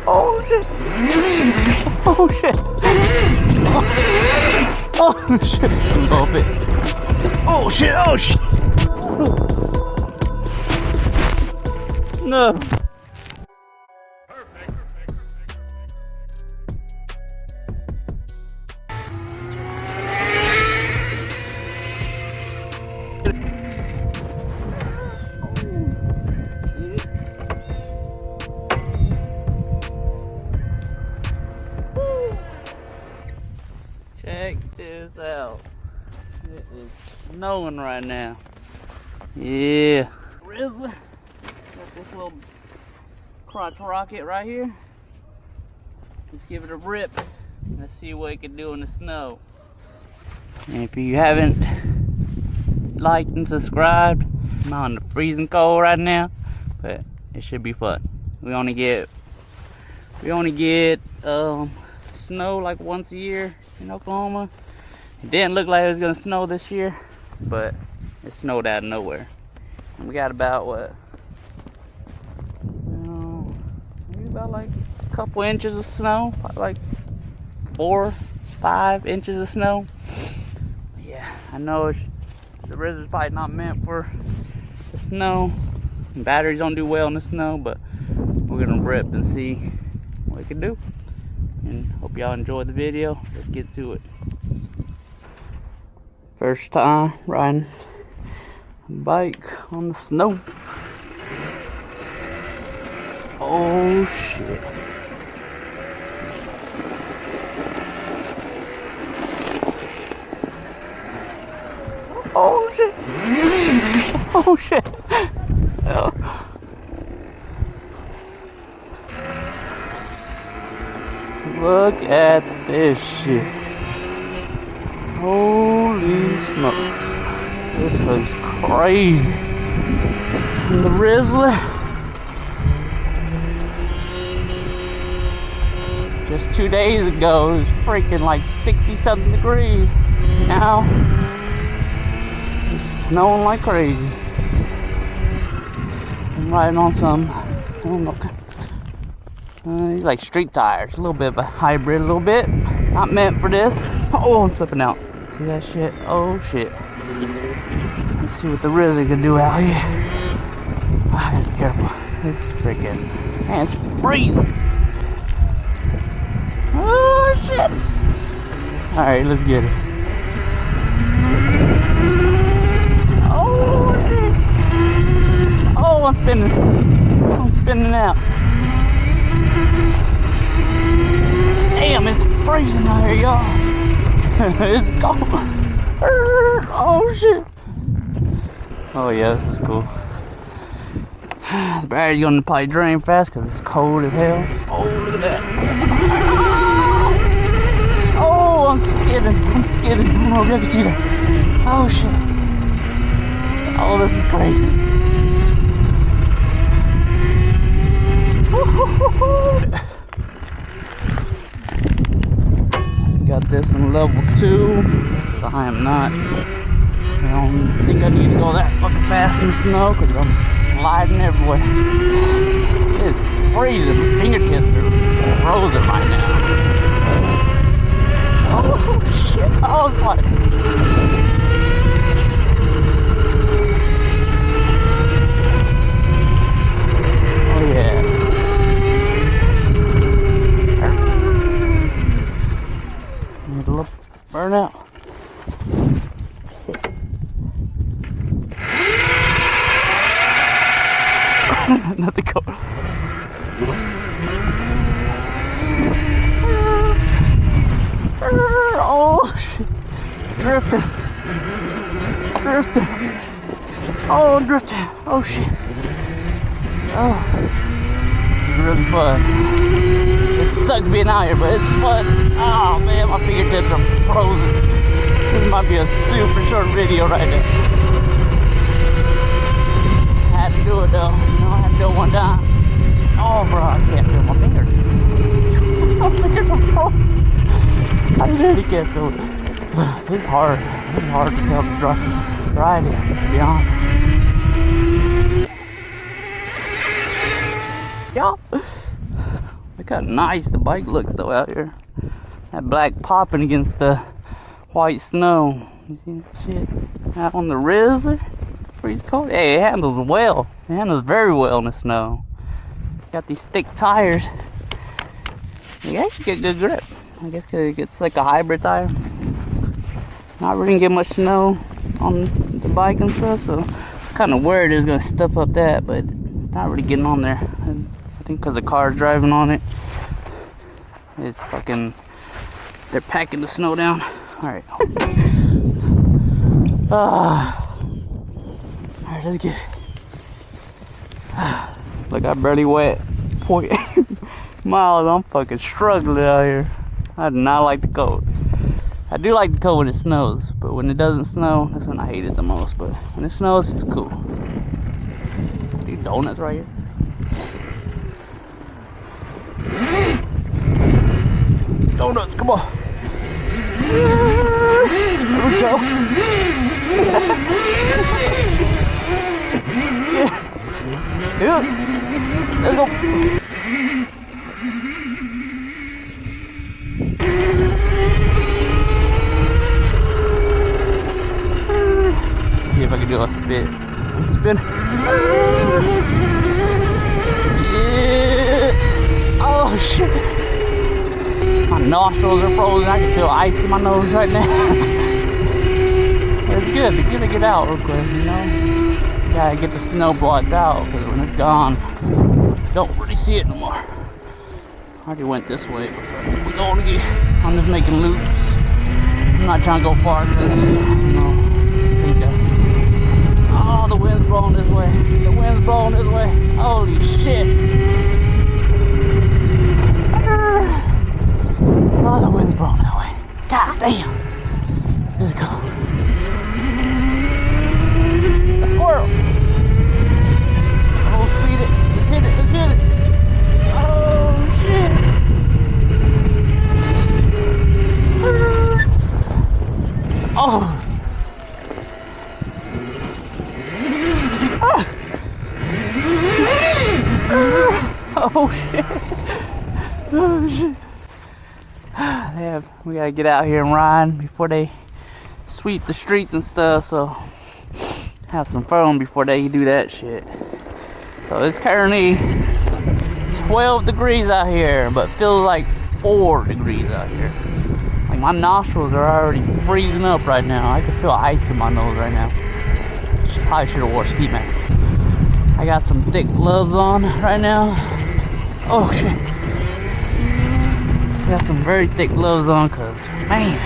Oh shit! Oh shit! Oh shit! A little bit. Oh shit! Oh shit! No. Check this out. It is snowing right now. Yeah. Rizzler. Got this little crotch rocket right here. Let's give it a rip. Let's see what it can do in the snow. And if you haven't liked and subscribed, I'm on the freezing cold right now, but it should be fun. We only get snow like once a year in Oklahoma. It didn't look like it was gonna snow this year, but it snowed out of nowhere. And we got about maybe about like a couple inches of snow, probably like 4 or 5 inches of snow. Yeah, I know the Rizzler's probably not meant for the snow. Batteries don't do well in the snow, but we're gonna rip and see what it can do. And hope y'all enjoyed the video. Let's get to it. First time riding a bike on the snow. Oh shit. Oh shit. Oh shit. Oh. Look at this shit. Holy smokes. This looks crazy. And the Rizzler. Just 2 days ago, it was freaking like 60-something degrees. Now, it's snowing like crazy. I'm riding on some, I don't know, like street tires. A little bit of a hybrid, a little bit. Not meant for this. Oh, I'm slipping out. See that shit? Oh shit. Let's see what the Rizzler can do out here. I gotta be careful. It's freaking, man, it's freezing. Oh shit. Alright, let's get it. Oh shit. Oh, I'm spinning. I'm spinning out. Damn, it's freezing out here, y'all. It's cold. Oh shit. Oh yeah, this is cool. The battery's gonna probably drain fast because it's cold as hell. Oh, look at that. Oh, I'm skidding. I'm skidding. I don't know if you can see that. Oh shit. Oh, this is crazy. Got this in level 2, so I am not. I don't think I need to go that fucking fast in the snow because I'm sliding everywhere. It's freezing. My fingertips are frozen right now. Oh shit! Oh, it's like. Oh yeah. Need a little burnout. Nothing cold. Oh shit. Drifting. Drifting. Oh, drifting. Oh shit. Oh. It's really fun. It sucks being out here, but it's fun. Oh man, my fingertips are frozen. This might be a super short video right now. Had to do it though. You know, I had to do it one time. Oh bro, I can't feel my fingers. My fingers are frozen. I really can't feel it. It's hard. It's hard to tell the ride it, to be honest. Y'all, my Look how nice the bike looks though out here. That black popping against the white snow. You see that shit? Out on the Rizzler. Freeze cold. Hey, it handles well. It handles very well in the snow. Got these thick tires. You actually get good grip. I guess because it's like a hybrid tire. Not really get much snow on the bike and stuff, so it's kind of weird. It's gonna stuff up that, but it's not really getting on there. And I think because the car's driving on it, it's fucking. They're packing the snow down. All right. Alright, let's get it. Look, I barely wet 0.8 miles. I'm fucking struggling out here. I do not like the cold. I do like the cold when it snows, but when it doesn't snow, that's when I hate it the most. But when it snows, it's cool. These donuts right here. Donuts, come on. There we go. Yeah. There we go. See if I can do a spin. Spin. Yeah. Oh shit. My nostrils are frozen. I can feel ice in my nose right now. It's good. It's good to get out real quick, you know? Gotta get the snow blocked out because when it's gone, don't really see it no more. I already went this way. We're going again. I'm just making loops. I'm not trying to go far because, you know, oh, the wind's blowing this way. The wind's blowing this way. Holy shit. Oh, the wind's blowing that way. God damn. Let's go. A squirrel. Oh, feed it. Let's hit it. Let's hit it. Oh, shit. Oh. Oh shit. Oh shit. We gotta get out here and ride before they sweep the streets and stuff, so have some fun before they do that shit. So it's currently 12 degrees out here, but feels like 4 degrees out here. Like my nostrils are already freezing up right now. I can feel ice in my nose right now. Probably should have wore a ski mask. I got some thick gloves on right now. Oh shit. Got some very thick gloves on because, man,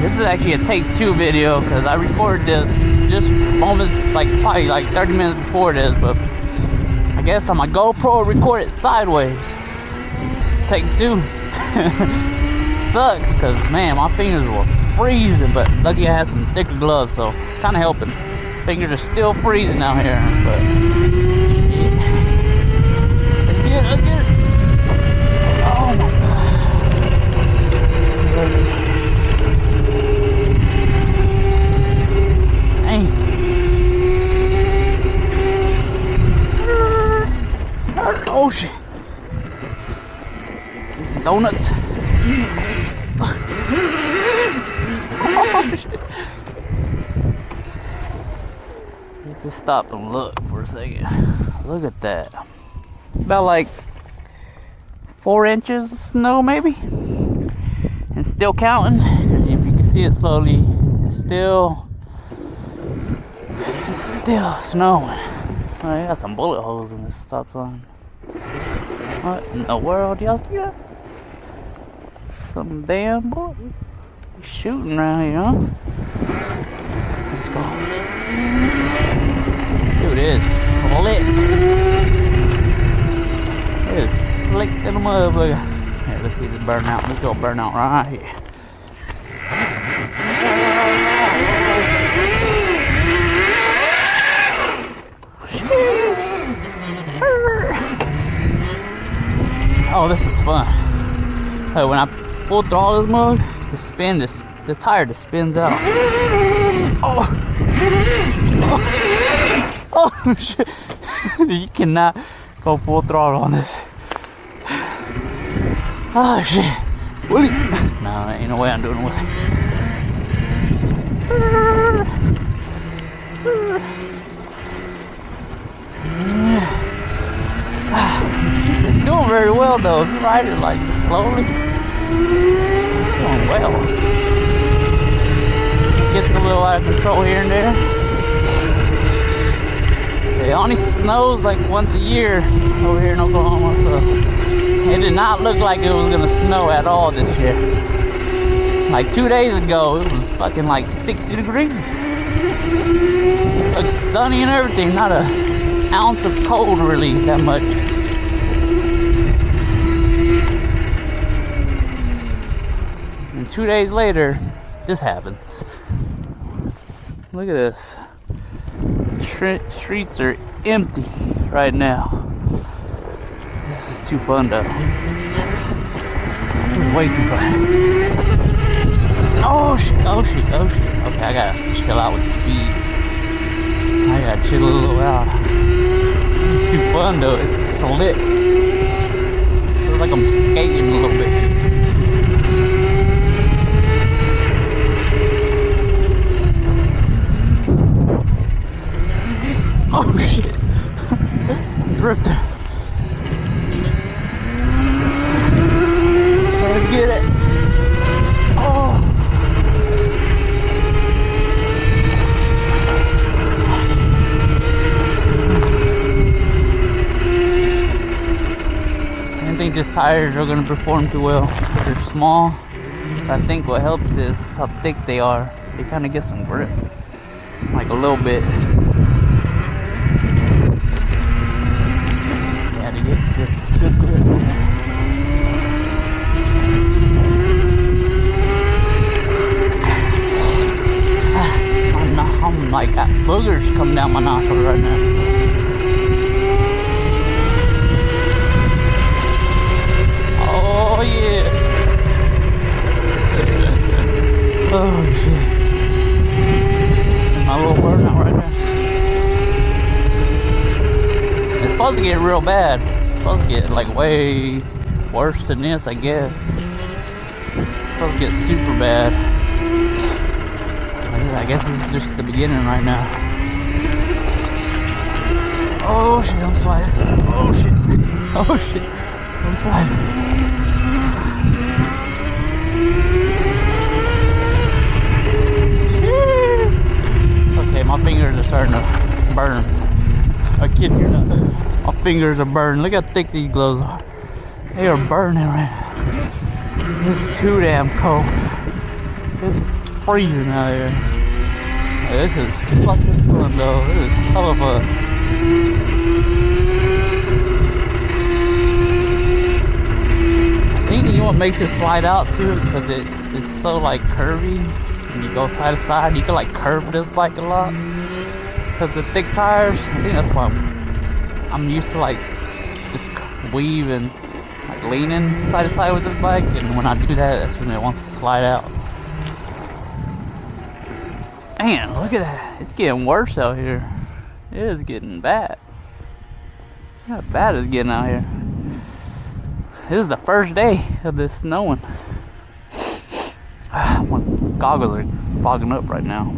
this is actually a take 2 video because I recorded this just moments, like probably like 30 minutes before this, but I guess on my GoPro recorded sideways. This is take 2. Sucks because, man, my fingers were freezing, but lucky I had some thicker gloves, so it's kind of helping. Fingers are still freezing out here, but yeah. Let's get it. Oh my god. Dang. Oh shit. Donuts. Oh shit. Just stop and look for a second. Look at that. About like 4 inches of snow maybe. And still counting. Because if you can see it slowly, it's still snowing. Oh, I got some bullet holes in this stop sign. What in the world? Y'all see that? Some damn bullet. Shooting around here, huh? Let's go. Dude, it is slick. It is slick in the motherfucker. Here, let's see this burnout. Let's go burnout right here. Oh, this is fun. So when I full throttle this mug, the tire just spins out. Oh. Oh shit. You cannot go full throttle on this. Oh shit. Willie. No, ain't no way I'm doing Willie. It's doing very well though. If you ride it like slowly, it's doing well. It gets a little out of control here and there. It only snows like once a year over here in Oklahoma, so it did not look like it was gonna snow at all this year. Like 2 days ago, it was fucking like 60 degrees. It looked sunny and everything, not an ounce of cold really that much. And 2 days later, this happens. Look at this. Streets are empty right now. This is too fun though. This is way too fun. Oh shit, oh shit, oh shit. Okay, I gotta chill out with the speed. I gotta chill a little out. This is too fun though, it's slick. Feels like I'm skating a little bit. Oh shit! Drifter. Let's get it. Oh. I didn't think these tires are gonna perform too well. They're small. But I think what helps is how thick they are. They kind of get some grip, like a little bit. Good grip. I'm like got boogers coming down my nostrils right now. Oh yeah. Oh shit. My little burnout right now. It's supposed to get real bad. Supposed to get like way worse than this, I guess. Supposed to get super bad. I guess this is just the beginning right now. Oh shit, I'm sliding. Oh shit. Oh shit. I'm sliding. Okay, my fingers are starting to burn. I kid you not. My fingers are burning. Look how thick these gloves are. They are burning right now. It's too damn cold. It's freezing out here. This is fucking fun though. This is hell of fun. I think you know what makes it slide out too is because it's so like curvy. When you go side to side, you can like curve this bike a lot. Because the thick tires, I think that's why I'm used to like just weave and like leaning side to side with this bike. And when I do that, that's when it wants to slide out. Man, look at that. It's getting worse out here. It is getting bad. Look how bad it's getting out here. This is the first day of this snowing. My goggles are fogging up right now.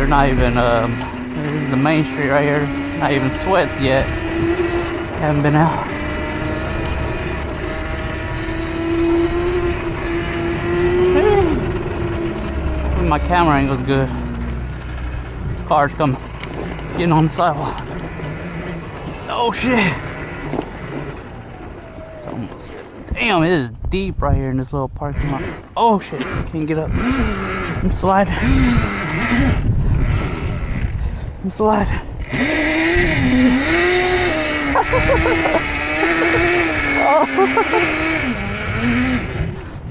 Not even this is the main street right here, not even sweat yet. Haven't been out. My camera angle's good. Cars coming, getting on the sidewalk. Oh shit. Damn, it is deep right here in this little parking lot. Oh shit, can't get up. I'm sliding. I'm sliding.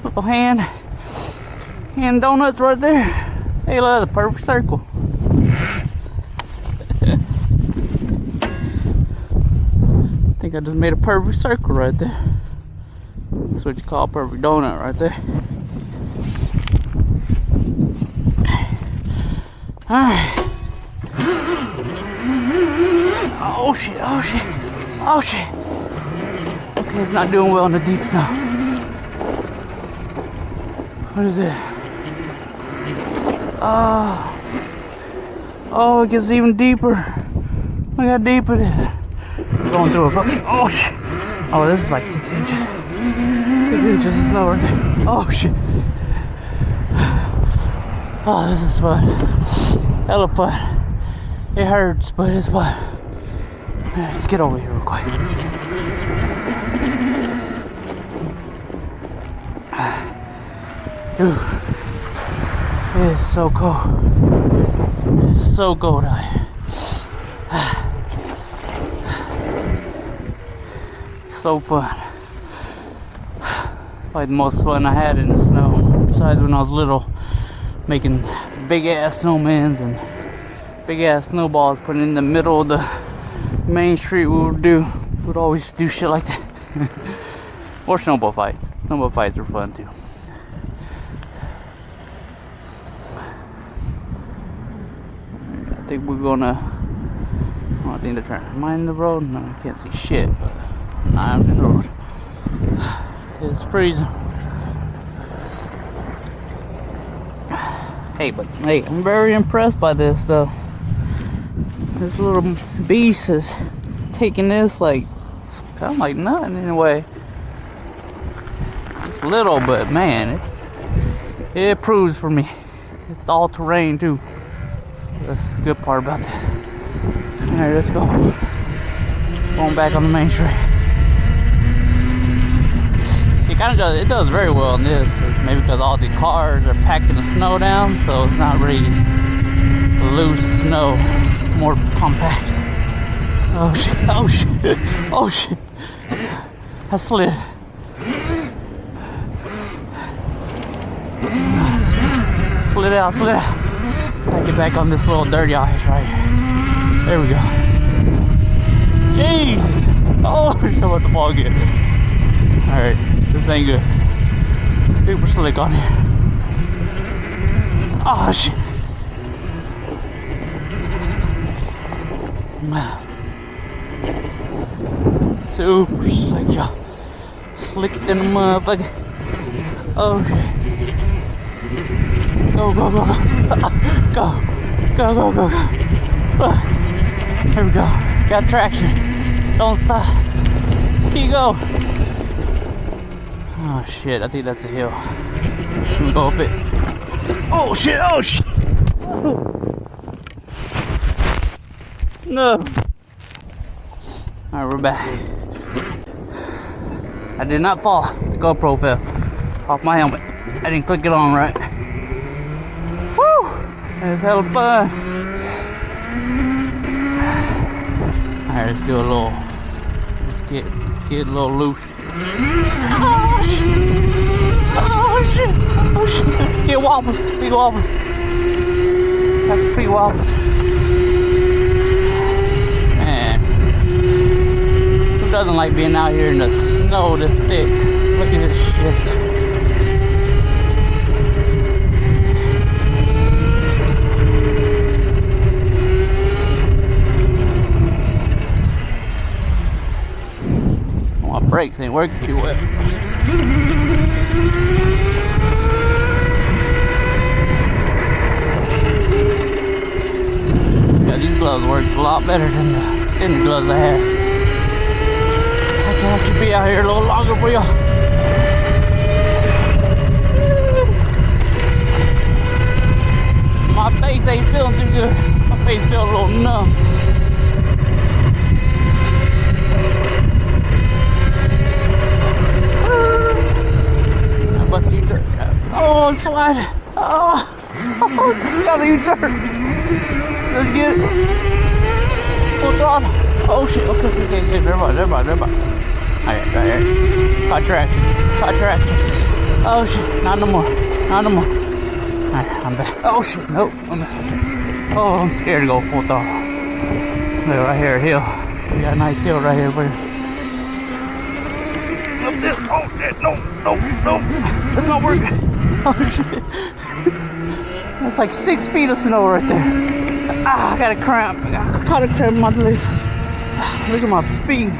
Little hand donuts right there. Hey, look, the perfect circle. I think I just made a perfect circle right there. That's what you call a perfect donut right there. Alright. Oh shit, oh shit, oh shit. Okay, it's not doing well in the deep snow. What is it? Oh, it gets even deeper. Look how deep it is. Going through a fucking, oh shit. Oh, this is like 6 inches. 6 inches of snow right there. Oh shit. Oh, this is fun. Hella fun. It hurts, but it's fun. Let's get over here real quick. Dude, it is so cold. It's so cold out here. So fun. Like the most fun I had in the snow. Besides when I was little, making big ass snowmans and big ass snowballs, putting in the middle of the main street. We'd always do shit like that. Or snowball fights. Snowball fights are fun too. I think we're gonna. I think they're trying to mine the road. No, I can't see shit, but I'm in the road. It's freezing. Hey, I'm very impressed by this though. This little beast is taking this like kind of like nothing in a way. It's little, but man, it proves for me. It's all terrain too. That's the good part about this. Alright, let's go. Going back on the main street. It does very well in this, maybe because all the cars are packing the snow down, so it's not really loose snow, more compact. Oh shit, oh shit, oh shit. I slid. Slid out. I get back on this little dirty ice right here. There we go. Jeez! Oh, I'm about to fall again. Alright. This ain't good. Super slick on here. Oh shit. Super slick, y'all. Slicker than a motherfucker. Oh shit. Go. Go. Here we go. Got traction. Don't stop. Keep going. Oh shit, I think that's a hill. Should we go up it? Oh shit, No. Alright, we're back. I did not fall. The GoPro fell off my helmet. I didn't click it on right. Woo! That's hella fun. Alright, let's do a little, get a little loose. Oh shit. Get wobbles. Big wobbles. That's 3 wobbles. Man. Who doesn't like being out here in the snow this thick? Look at this shit. My brakes ain't working too well. Yeah, these gloves work a lot better than the gloves I had. I can actually be out here a little longer for y'all. My face ain't feeling too good. My face feels a little numb. Oh, I'm sliding. Oh, got me dirt. let's get it. Full throttle. Oh shit, okay, everybody. Alright, right here. Caught track. Oh shit, not no more. Alright, I'm back. Oh shit, nope. Oh, I'm scared to go full throttle. Look, right here, hill. We got a nice hill right here, buddy. Up this. Oh shit, no. It's not working. Oh shit. That's like 6 feet of snow right there. Ah, I got a cramp. I caught a cramp in my leg. Look at my feet.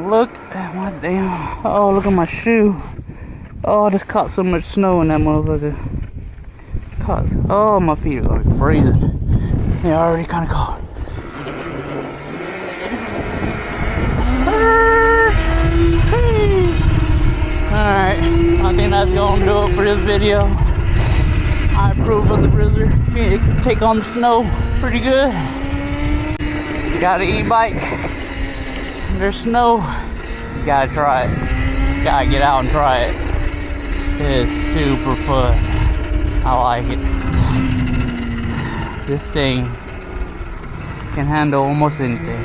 Look at my damn. Oh, look at my shoe. Oh, I just caught so much snow in that motherfucker. Oh, my feet are like freezing. They're already kind of cold. Alright, I think that's gonna do it for this video. I approve of the Rizzler. It can take on the snow pretty good. Got an e-bike. There's snow. You gotta try it. Gotta get out and try it. It's super fun. I like it. This thing can handle almost anything.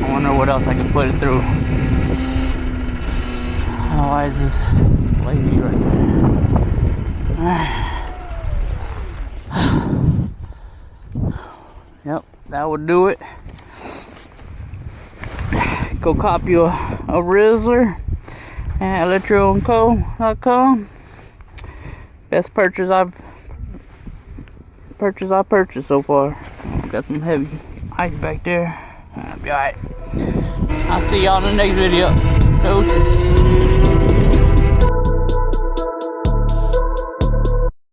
I wonder what else I can put it through. Why is this lady right there? Yep, that would do it. Go copy a Rizzler at electroandco.com. Best purchase I've purchased so far. Got some heavy ice back there. I'll be alright. I'll see y'all in the next video. Deuces.